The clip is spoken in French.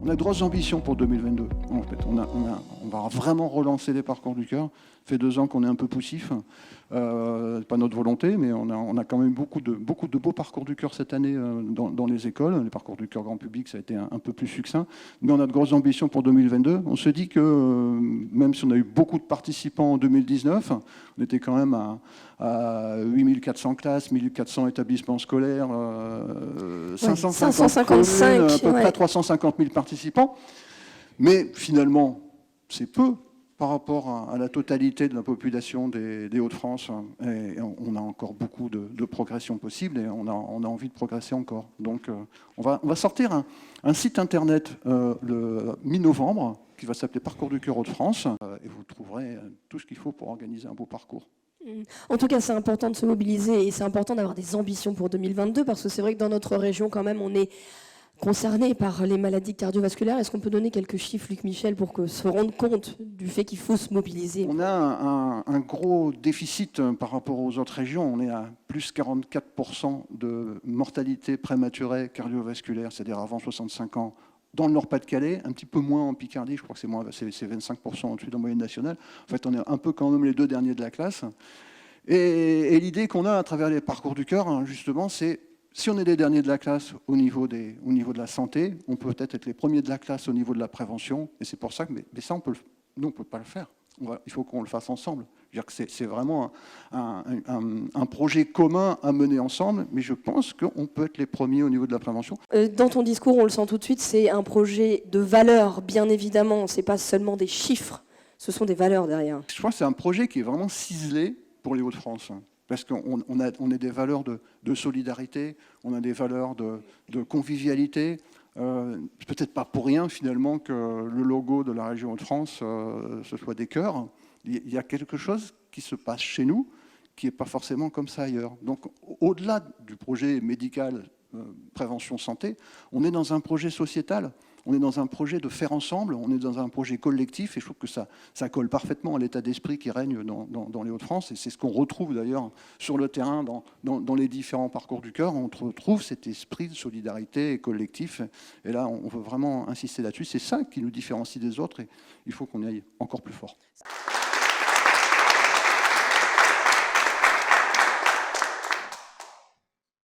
On a de grosses ambitions pour 2022. En fait, on va vraiment relancer les parcours du cœur. Ça fait 2 ans qu'on est un peu poussif. Pas notre volonté, mais on a quand même beaucoup de beaux parcours du cœur cette année dans les écoles. Les parcours du cœur grand public, ça a été un peu plus succinct. Mais on a de grosses ambitions pour 2022. On se dit que même si on a eu beaucoup de participants en 2019, on était quand même à 8400 classes, 1400 établissements scolaires, 555 communes, à peu près 350 000 participants. Mais finalement, c'est peu par rapport à la totalité de la population des Hauts-de-France. Et on a encore beaucoup de progression possible et on a envie de progresser encore. Donc on va sortir un site internet le mi-novembre qui va s'appeler Parcours du cœur Hauts-de-France et vous trouverez tout ce qu'il faut pour organiser un beau parcours. En tout cas, c'est important de se mobiliser et c'est important d'avoir des ambitions pour 2022 parce que c'est vrai que dans notre région, quand même, on est concerné par les maladies cardiovasculaires. Est-ce qu'on peut donner quelques chiffres, Luc Michel, pour que se rendre compte du fait qu'il faut se mobiliser? On a un gros déficit par rapport aux autres régions. On est à plus 44% de mortalité prématurée cardiovasculaire, c'est-à-dire avant 65 ans, dans le Nord-Pas-de-Calais, un petit peu moins en Picardie, je crois que c'est 25% au-dessus de la moyenne nationale. En fait, on est un peu quand même les 2 derniers de la classe. Et l'idée qu'on a à travers les parcours du cœur, justement, c'est si on est les derniers de la classe au niveau de la santé, on peut peut-être être les premiers de la classe au niveau de la prévention. Et c'est pour ça que mais ça, nous, on ne peut pas le faire. Il faut qu'on le fasse ensemble. C'est vraiment un projet commun à mener ensemble, mais je pense qu'on peut être les premiers au niveau de la prévention. Dans ton discours, on le sent tout de suite, c'est un projet de valeur, bien évidemment. Ce n'est pas seulement des chiffres, ce sont des valeurs derrière. Je pense que c'est un projet qui est vraiment ciselé pour les Hauts-de-France. Parce qu'on a des valeurs de solidarité, on a des valeurs de convivialité. Peut-être pas pour rien, finalement, que le logo de la région Hauts-de-France, ce soit des cœurs. Il y a quelque chose qui se passe chez nous qui n'est pas forcément comme ça ailleurs. Donc, au-delà du projet médical, prévention santé, on est dans un projet sociétal. On est dans un projet de faire ensemble, on est dans un projet collectif, et je trouve que ça colle parfaitement à l'état d'esprit qui règne dans les Hauts-de-France, et c'est ce qu'on retrouve d'ailleurs sur le terrain, dans les différents parcours du cœur, on retrouve cet esprit de solidarité et collectif, et là on veut vraiment insister là-dessus, c'est ça qui nous différencie des autres, et il faut qu'on y aille encore plus fort.